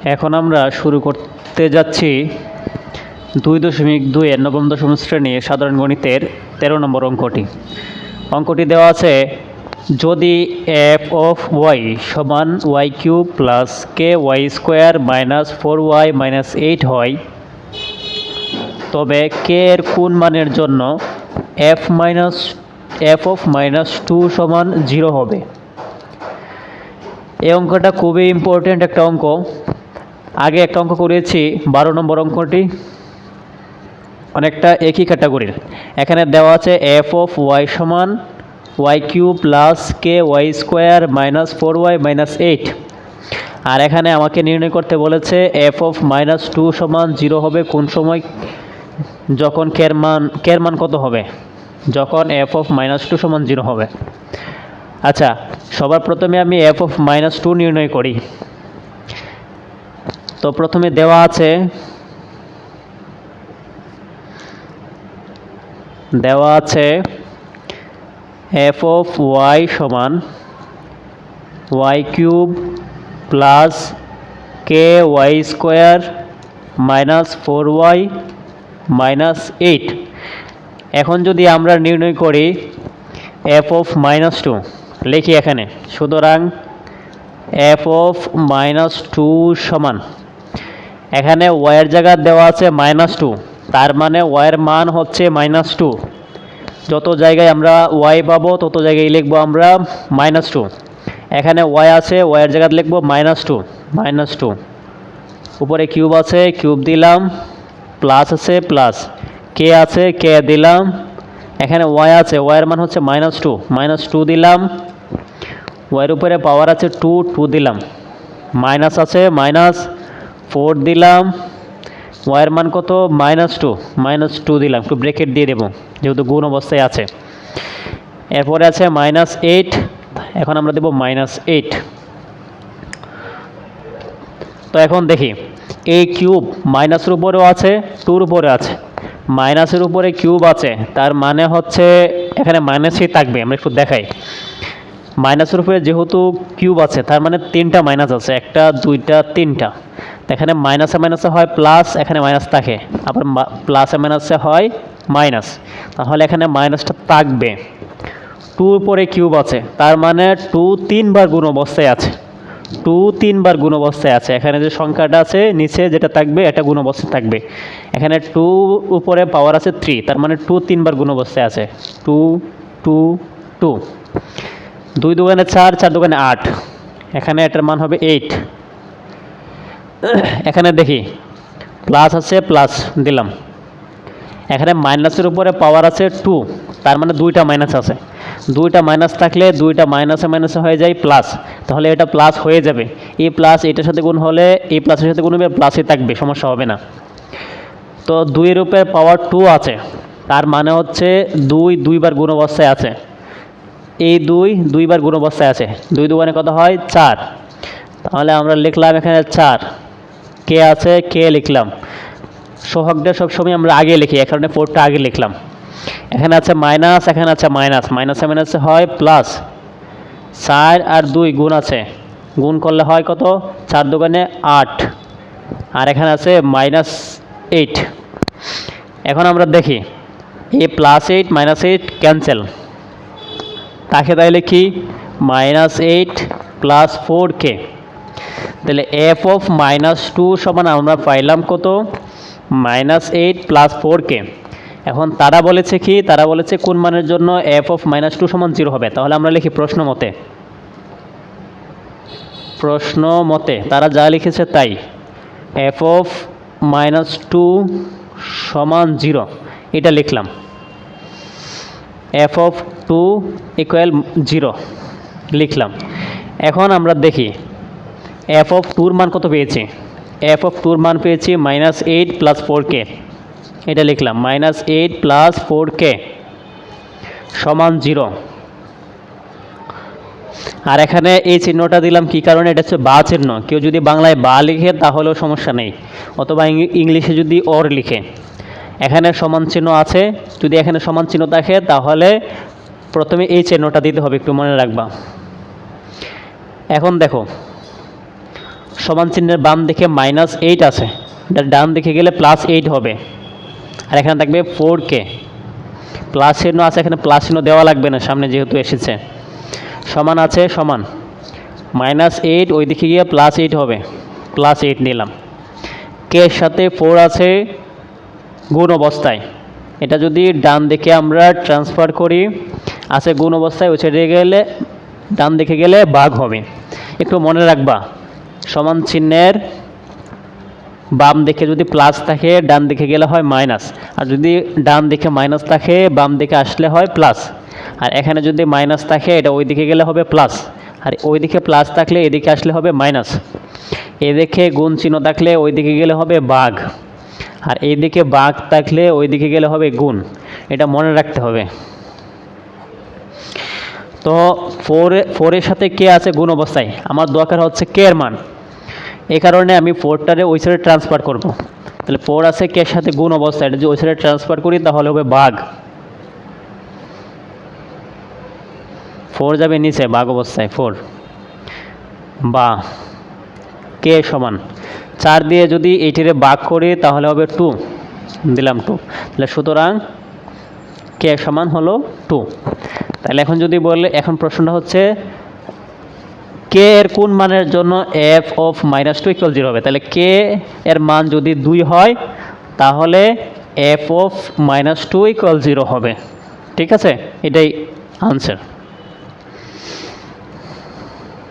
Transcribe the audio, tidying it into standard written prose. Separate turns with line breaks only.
এখন আমরা শুরু করতে যাচ্ছি 2.2 এর নবম দশম শ্রেণী সাধারণ গণিতের 13 নম্বর অঙ্কটি। অঙ্কটি দেওয়া আছে, যদি এফ অফ ওয়াই সমান Y cube plus K Y square minus 4y minus 8 হয়, তবে কে এর কোন মানের জন্য এফ অফ মাইনাস 2 সমান 0 হবে। এই অঙ্কটা খুবই ইম্পর্টেন্ট একটা অঙ্ক। আগে একটা অঙ্ক করেছি 12 নম্বর অঙ্কটি, অনেকটা একই ক্যাটাগরির। এখানে দেওয়া আছে এফ অফ ওয়াই সমান Y cube plus K Y square minus 4y minus 8, আর এখানে আমাকে নির্ণয় করতে বলেছে এফ অফ মাইনাস 2 সমান 0 হবে কোন সময়, যখন কের মান কত হবে, যখন এফ অফ মাইনাস 2 সমান 0 হবে। আচ্ছা, সবার প্রথমে আমি এফ অফ মাইনাস 2 নির্ণয় করি। তো প্রথমে দেওয়া আছে এফ অফ ওয়াই সমান Y cube plus K Y square minus 4y minus 8। এখন যদি আমরা নির্ণয় করি এফ অফ মাইনাস 2, লিখি এখানে, সুতরাং এফ অফ মাইনাস 2 সমান, এখানে ওয়াইয়ের জায়গা দেওয়া আছে মাইনাস 2, তার মানে ওয়াইয়ের মান হচ্ছে মাইনাস 2। যত জায়গায় আমরা ওয়াই পাবো তত জায়গায় লিখবো আমরা মাইনাস 2। এখানে ওয়াই আছে, ওয়াইয়ের জায়গায় লিখবো মাইনাস 2। উপরে কিউব আছে, কিউব দিলাম, প্লাস আছে প্লাস, কে আছে কে দিলাম, এখানে ওয়াই আছে, ওয়াইয়ের মান হচ্ছে মাইনাস 2 দিলাম, ওয়াইয়ের উপরে পাওয়ার আছে 2 দিলাম, মাইনাস আছে মাইনাস 4 দিলাম, ওয়াইয়ের মান কত মাইনাস 2 দিলাম, একটু ব্রেকেট দিয়ে দেবো যেহেতু গুণ অবস্থায় আছে। এরপরে আছে মাইনাস 8, এখন আমরা দেব মাইনাস 8। তো এখন দেখি এই কিউব মাইনাসের উপরেও আছে, 2-র উপরে আছে, মাইনাসের উপরে কিউব আছে, তার মানে হচ্ছে এখানে মাইনাসই থাকবে। আমরা একটু দেখাই, মাইনাসের উপরে যেহেতু কিউব আছে তার মানে 3টা মাইনাস আছে, 1টা 2টা 3টা। এখানে মাইনাসে মাইনাসে হয় প্লাস, এখানে মাইনাস থাকে, আবার প্লাসে মাইনাসে হয় মাইনাস, তাহলে এখানে মাইনাসটা থাকবে। 2 উপরে কিউব আছে, তার মানে 2 3বার গুণ অবস্থায় আছে, 2 3বার গুণ অবস্থায় আছে। এখানে যে সংখ্যাটা আছে নিচে যেটা থাকবে এটা গুণ অবস্থায় থাকবে। এখানে 2 উপরে পাওয়ার আছে 3, তার মানে 2 3বার গুণ অবস্থায় আছে, 2 2 2, 2 দুগুণে 4, 4 দুগুণে 8, এখানে এটার মান হবে 8। এখানে দেখি প্লাস আছে, প্লাস দিলাম, এখানে মাইনাসের উপরে পাওয়ার আছে 2, তার মানে 2টা মাইনাস আছে, 2টা মাইনাস থাকলে 2টা মাইনাসে মাইনাসে হয়ে যায় প্লাস, তাহলে এটা প্লাস হয়ে যাবে। এই প্লাস এটার সাথে গুণ হলে এই প্লাসের সাথে গুণ হবে, প্লাসই থাকবে, সমস্যা হবে না। তো 2-এর উপরে পাওয়ার 2 আছে, তার মানে হচ্ছে 2 2বার গুণ অবস্থায় আছে, এই 2 2বার গুণ অবস্থায় আছে, 2 দুগুণে কত হয় 4, তাহলে আমরা লিখলাম এখানে 4। কে আছে কে লিখলাম, সহগটা সবসময় আমরা আগে লিখি, এই কারণে 4টা আগে লিখলাম। এখানে আছে মাইনাস, এখানে আছে মাইনাস, মাইনাসে মাইনাসে হয় প্লাস, 4 আর 2 গুণ আছে, গুণ করলে হয় কত 4 দুগুণে 8, আর এখানে আছে মাইনাস 8। এখন আমরা দেখি এই প্লাস 8 মাইনাস 8 ক্যান্সেল, তাকে তাইলে কি মাইনাস 8 প্লাস 4k, তাহলে এফ অফ মাইনাস 2 সমান আমরা পাইলাম কত মাইনাস 8 প্লাস 4k। এখন তারা বলেছে কি, তারা বলেছে কোন মানের জন্য এফ অফ মাইনাস 2 সমান 0 হবে। তাহলে আমরা লিখি প্রশ্ন মতে তারা যা লিখেছে তাই, এফ অফ মাইনাস 2 সমান 0 এটা লিখলাম, এফ অফ 2 ইকুয়াল 0 লিখলাম। এখন আমরা দেখি এফ অফ 2-র মান কত পেয়েছি, এফ অফ 2-র মান পেয়েছি মাইনাস 8 প্লাস 4k, এটা লিখলাম মাইনাস 8 প্লাস 4k সমান 0। আর এখানে এই চিহ্নটা দিলাম কি কারণে, এটা হচ্ছে বা চিহ্ন, কেউ যদি বাংলায় বা লিখে তাহলেও সমস্যা নেই, অথবা ইংলিশে যদি অর লিখে। এখানে সমান চিহ্ন আছে, যদি এখানে সমান চিহ্ন থাকে তাহলে প্রথমে এই চিহ্নটা দিতে হবে, একটু মনে রাখবা। এখন দেখো সমান চিহ্নের বাম দিকে -8 আছে, এটা ডান দিকে গেলে +8 হবে। আর এখানে থাকবে 4k, প্লাস চিহ্ন আছে, এখানে প্লাস চিহ্ন দেওয়া লাগবে না, সামনে যেহেতু এসেছে। সমান আছে, সমান -8 ওই দিকে গিয়ে +8 হবে, +8 নিলাম। কে এর সাথে 4 আছে গুণ অবস্থায়, এটা যদি ডান দিকে আমরা ট্রান্সফার করি, আছে গুণ অবস্থায়, ওই সাইডে গেলে ডান দিকে গেলে ভাগ হবে। একটু মনে রাখবা, সমান চিহ্নের বাম দিকে যদি প্লাস থাকে ডান দিকে গেলে হয় মাইনাস, আর যদি ডান দিকে মাইনাস থাকে বাম দিকে আসলে হয় প্লাস। আর এখানে যদি মাইনাস থাকে এটা ওই দিকে গেলে হবে প্লাস, আর ওই দিকে প্লাস থাকলে এদিকে আসলে হবে মাইনাস। এদিকে গুণ চিহ্ন থাকলে ওই দিকে গেলে হবে ভাগ, আর এইদিকে ভাগ থাকলে ওই দিকে গেলে হবে গুণ। এটা মনে রাখতে হবে। তো 4 এর সাথে কে আছে গুণ অবস্থায়, আমার দরকার হচ্ছে কে এর মান, এই কারণে আমি 4টারে ওই সাইডে ট্রান্সফার করব। তাহলে 4 আছে কে এর সাথে গুণ অবস্থায়, এটা যদি ওই সাইডে ট্রান্সফার করি তাহলে হবে ভাগ, 4 যাবে নিচে ভাগ অবস্থায় 4, বা কে সমান 4 দিয়ে যদি এইটিরে ভাগ করি তাহলে হবে 2, দিলাম 2। তাহলে সুতরাং কে সমান হলো 2। তাহলে এখন যদি বলে, এখন প্রশ্নটা হচ্ছে কে এর কোন মানের জন্য f of -2 = 0 হবে। তাহলে কে এর মান যদি 2 হয় তাহলে f of -2 = 0 হবে। ঠিক আছে, এটাই আনসার।